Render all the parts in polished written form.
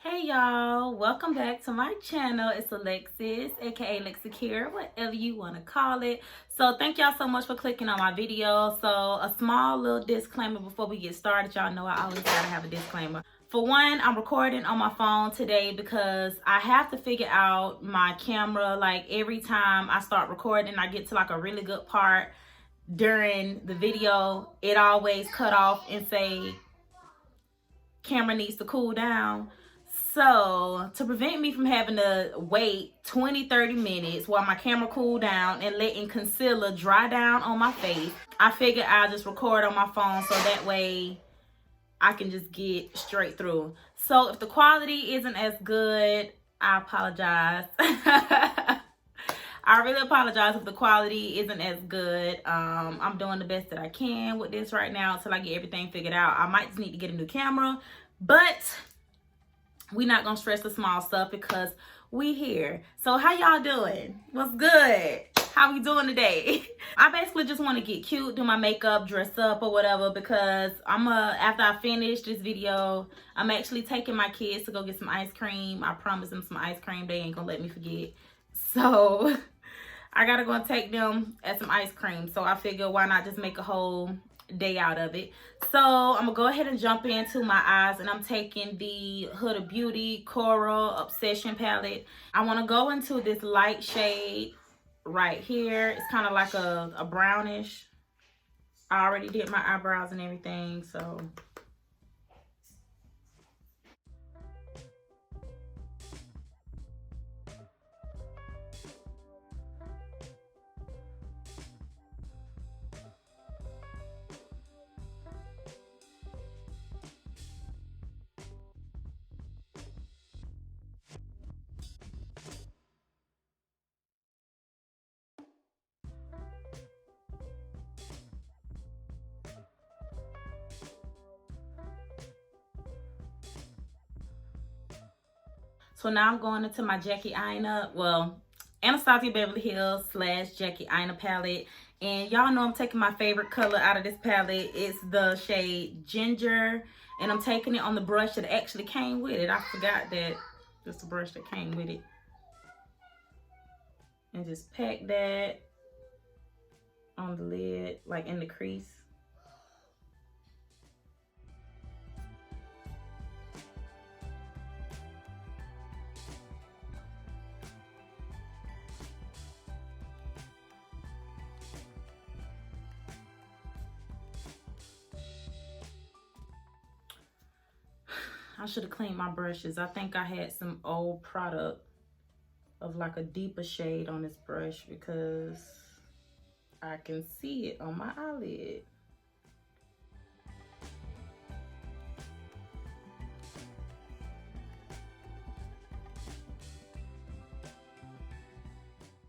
Hey y'all, welcome back to my channel. It's Alexis, aka Lexicure, whatever you want to call it. So thank y'all so much for clicking on my video. So a small little disclaimer before we get started. Y'all know I always gotta have a disclaimer. For one, I'm recording on my phone today because I have to figure out my camera. Like every time I start recording, I get to like a really good part during the video, it always cut off and say camera needs to cool down. So to prevent me from having to wait 20-30 minutes while my camera cool down and letting concealer dry down on my face, I figured I'll just record on my phone so that way I can just get straight through. So if the quality isn't as good, I apologize. I really apologize if the quality isn't as good. I'm doing the best that I can with this right now until I get everything figured out. I might just need to get a new camera, but we're not gonna stress the small stuff because we here. So how y'all doing? What's good? How we doing today? I basically just want to get cute, do my makeup, dress up or whatever, because after I finish this video, I'm actually taking my kids to go get some ice cream. I promised them some ice cream. They ain't gonna let me forget. So I gotta go and take them at some ice cream. So I figure why not just make a whole day out of it. So I'm gonna go ahead and jump into my eyes, and I'm taking the Huda Beauty Coral Obsession palette. I want to go into this light shade right here. It's kind of like a brownish. I already did my eyebrows and everything, so now I'm going into my Jackie Aina, well, Anastasia Beverly Hills / Jackie Aina palette. And y'all know I'm taking my favorite color out of this palette. It's the shade Ginger. And I'm taking it on the brush that actually came with it. I forgot that it's the brush that came with it. And just pack that on the lid, like in the crease. I should have cleaned my brushes. I think I had some old product of like a deeper shade on this brush because I can see it on my eyelid.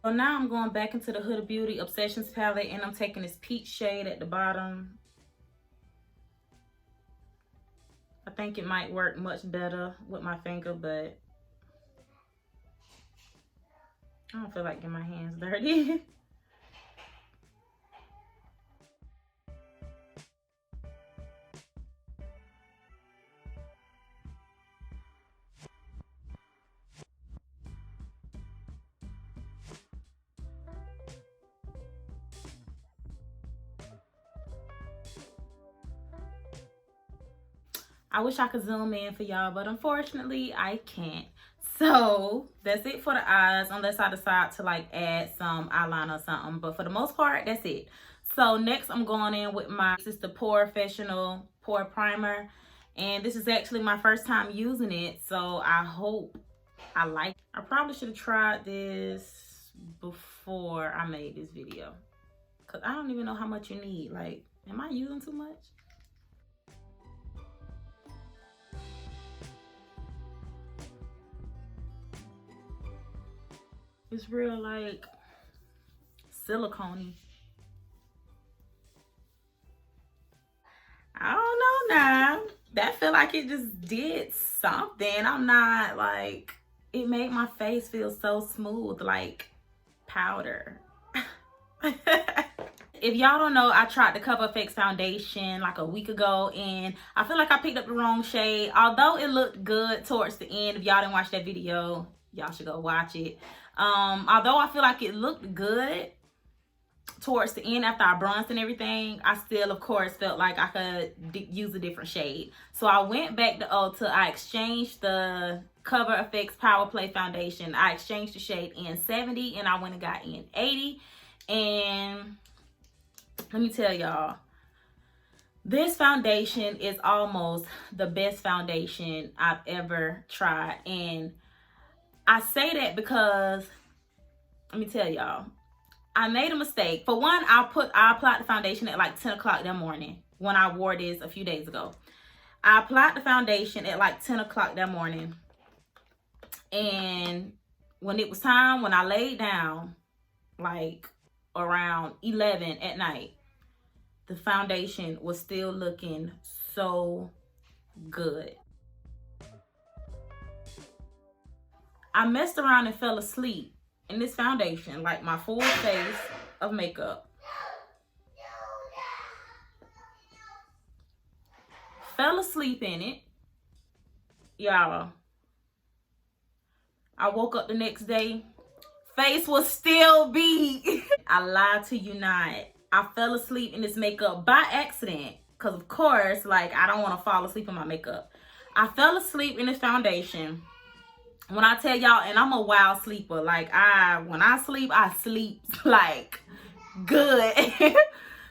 So now I'm going back into the Huda Beauty Obsessions palette, and I'm taking this peach shade at the bottom. I think it might work much better with my finger, but I don't feel like getting my hands dirty. I wish I could zoom in for y'all, but unfortunately I can't. So that's it for the eyes, unless I decide to like add some eyeliner or something. But for the most part, that's it. So next I'm going in with this is the POREfessional Pore Primer. And this is actually my first time using it. So I hope I like it. I probably should have tried this before I made this video, because I don't even know how much you need. Like, am I using too much? It's real like silicone-y. I don't know now. That feel like it just did something. I'm not like, it made my face feel so smooth, like powder. If y'all don't know, I tried the Cover FX foundation like a week ago, and I feel like I picked up the wrong shade. Although it looked good towards the end, if y'all didn't watch that video, y'all should go watch it. Although I feel like it looked good towards the end after I bronzed and everything, I still, of course, felt like I could use a different shade. So I went back to Ulta. I exchanged the Cover FX Power Play foundation. I exchanged the shade N70, and I went and got N80. And let me tell y'all, this foundation is almost the best foundation I've ever tried. And I say that because, let me tell y'all, I made a mistake. For one, I applied the foundation at like 10 o'clock that morning when I wore this a few days ago. I applied the foundation at like 10 o'clock that morning. And when it was time, when I laid down, like around 11 at night, the foundation was still looking so good. I messed around and fell asleep in this foundation, like my full face of makeup. Fell asleep in it. Y'all, I woke up the next day, face was still beat. I lied to you not. I fell asleep in this makeup by accident. Because of course, like, I don't want to fall asleep in my makeup. I fell asleep in this foundation. When I tell y'all, and I'm a wild sleeper. Like, when I sleep like good.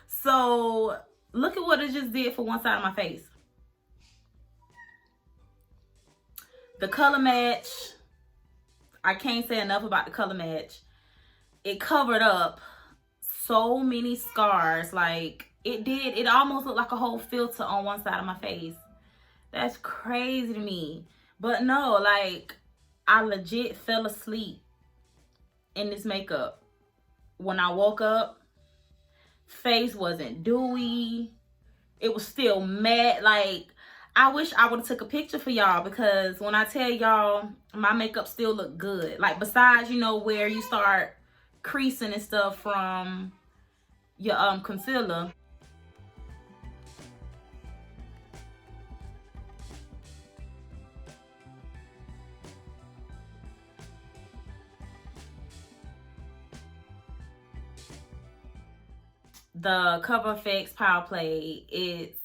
So look at what it just did for one side of my face. The color match, I can't say enough about the color match. It covered up so many scars. Like, it almost looked like a whole filter on one side of my face. That's crazy to me. But no, like, I legit fell asleep in this makeup. When I woke up, face wasn't dewy. It was still matte. Like, I wish I would have took a picture for y'all, because when I tell y'all, my makeup still looked good. Like, besides, you know, where you start creasing and stuff from your concealer. The Cover FX Power Play is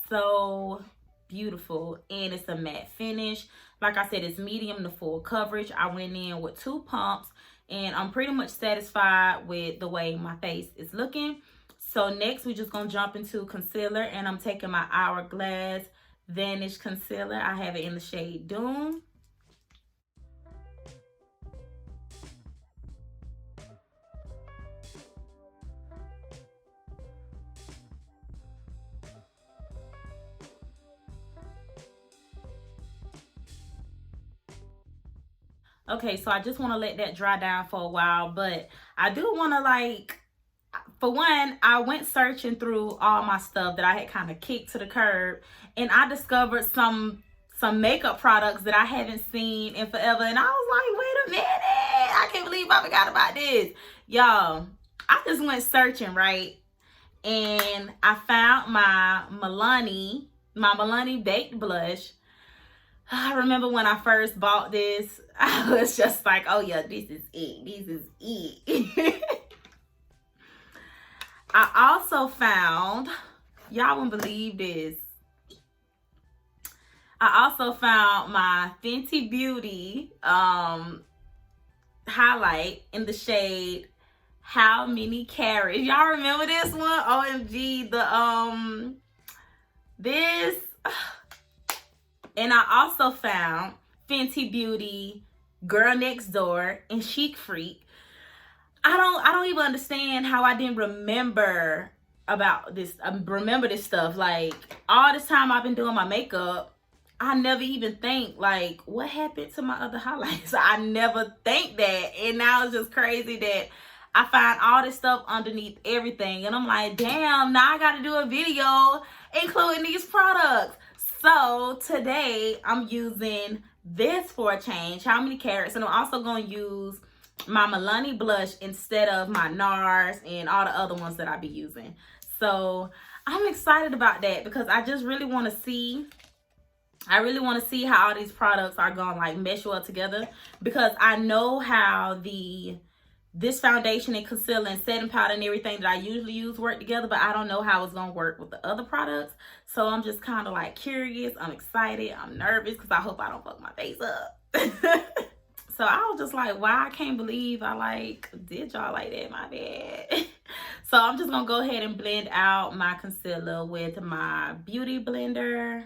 so beautiful, and it's a matte finish. Like I said, it's medium to full coverage. I went in with 2 pumps, and I'm pretty much satisfied with the way my face is looking. So next, we're just gonna jump into concealer, and I'm taking my Hourglass Vanish Concealer. I have it in the shade Doom. Okay, so I just want to let that dry down for a while, but I do want to, like, for one, I went searching through all my stuff that I had kind of kicked to the curb, and I discovered some makeup products that I haven't seen in forever, and I was like, wait a minute, I can't believe I forgot about this. Y'all, I just went searching, right? And I found my Milani Baked Blush. I remember when I first bought this, I was just like, oh yeah, this is it. This is it. I also found, y'all won't believe this, I also found my Fenty Beauty highlight in the shade How Many Carats. Y'all remember this one? OMG, this. And I also found Fenty Beauty Girl Next Door and Chic Freak. I don't even understand how I didn't remember about this. Remember this stuff. Like, all this time I've been doing my makeup, I never even think, like, what happened to my other highlights? I never think that. And now it's just crazy that I find all this stuff underneath everything. And I'm like, damn, now I got to do a video including these products. So today I'm using this for a change, How Many Carats, and I'm also going to use my Milani blush instead of my NARS and all the other ones that I be using. So I'm excited about that because I just really want to see. I really want to see how all these products are going to like mesh well together, because I know how this foundation and concealer and setting powder and everything that I usually use work together, but I don't know how it's going to work with the other products. So I'm just kind of like curious. I'm excited. I'm nervous because I hope I don't fuck my face up. So I was just like, wow, I can't believe I like did y'all like that. My bad. So I'm just going to go ahead and blend out my concealer with my Beauty Blender.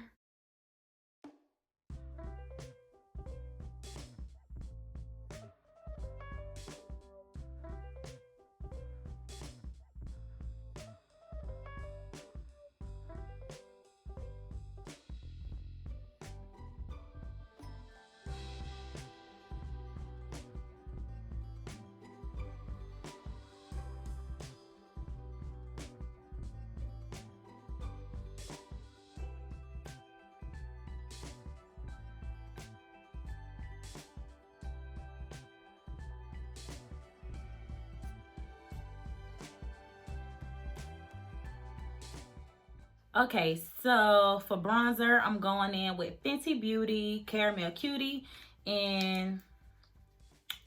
Okay, so for bronzer, I'm going in with Fenty Beauty Caramel Cutie and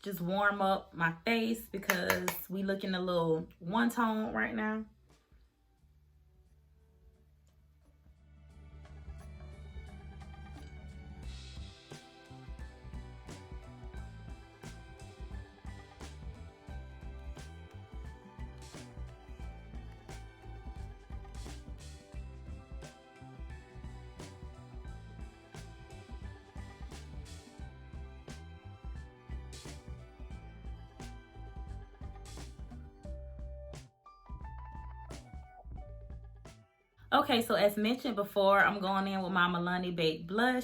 just warm up my face because we looking a little one tone right now. Okay, so as mentioned before, I'm going in with my Milani Baked Blush,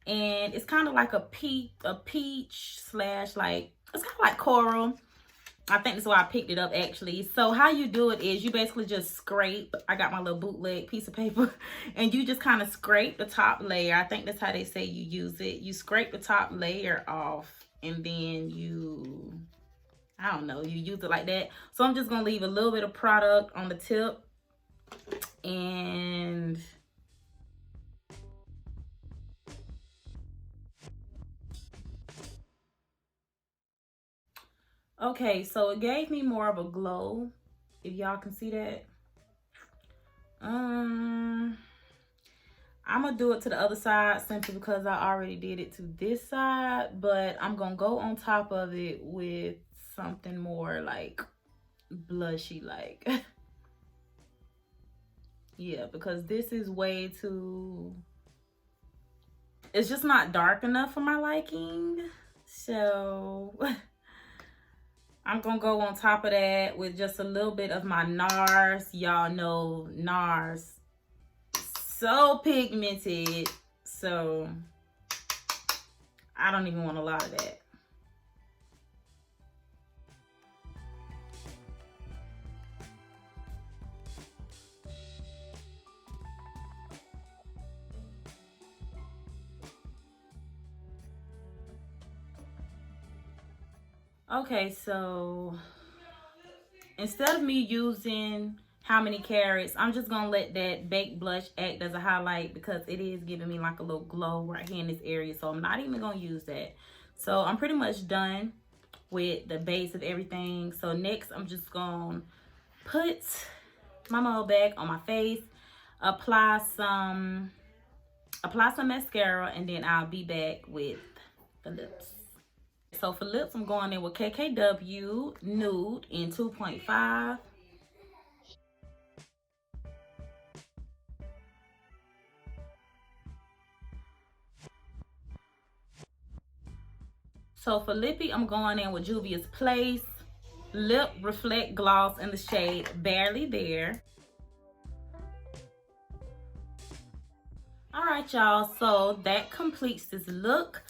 and it's kind of like a peach slash like, it's kind of like coral. I think that's why I picked it up actually. So how you do it is you basically just scrape. I got my little bootleg piece of paper and you just kind of scrape the top layer. I think that's how they say you use it. You scrape the top layer off and then you, I don't know, you use it like that. So I'm just going to leave a little bit of product on the tip and okay, so it gave me more of a glow, if y'all can see that. I'm gonna do it to the other side simply because I already did it to this side, but I'm gonna go on top of it with something more like blushy like. Yeah, because this is way too, it's just not dark enough for my liking. So I'm gonna go on top of that with just a little bit of my NARS. Y'all know NARS, so pigmented, so I don't even want a lot of that. Okay, so instead of me using How Many Carats, I'm just gonna let that baked blush act as a highlight because it is giving me like a little glow right here in this area. So I'm not even gonna use that. So I'm pretty much done with the base of everything. So next I'm just gonna put my mole back on my face, apply some mascara, and then I'll be back with the lips. So for lips, I'm going in with KKW Nude in 2.5. So for lippy, I'm going in with Juvia's Place Lip Reflect Gloss in the shade Barely There. All right, y'all. So that completes this look.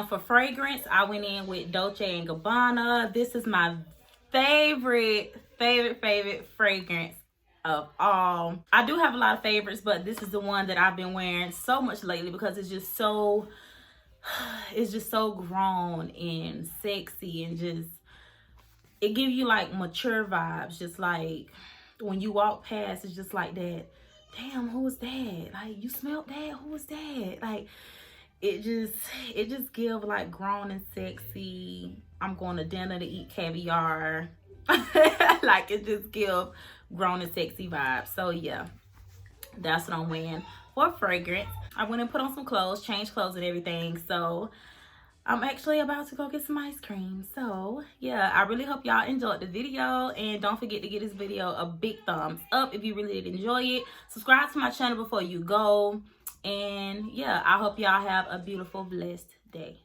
For fragrance, I went in with Dolce & Gabbana. This is my favorite fragrance of all. I do have a lot of favorites, but this is the one that I've been wearing so much lately because it's just so grown and sexy and just it gives you like mature vibes, just like when you walk past, it's just like that. Damn, who was that? Like, you smelled that? Who was that? Like, it just gives like grown and sexy. I'm going to dinner to eat caviar. Like, it just gives grown and sexy vibes. So yeah, that's what I'm wearing for fragrance. I went and put on some clothes, changed clothes and everything. So I'm actually about to go get some ice cream. So yeah, I really hope y'all enjoyed the video, and don't forget to give this video a big thumbs up if you really did enjoy it. Subscribe to my channel before you go, and yeah, I hope y'all have a beautiful, blessed day.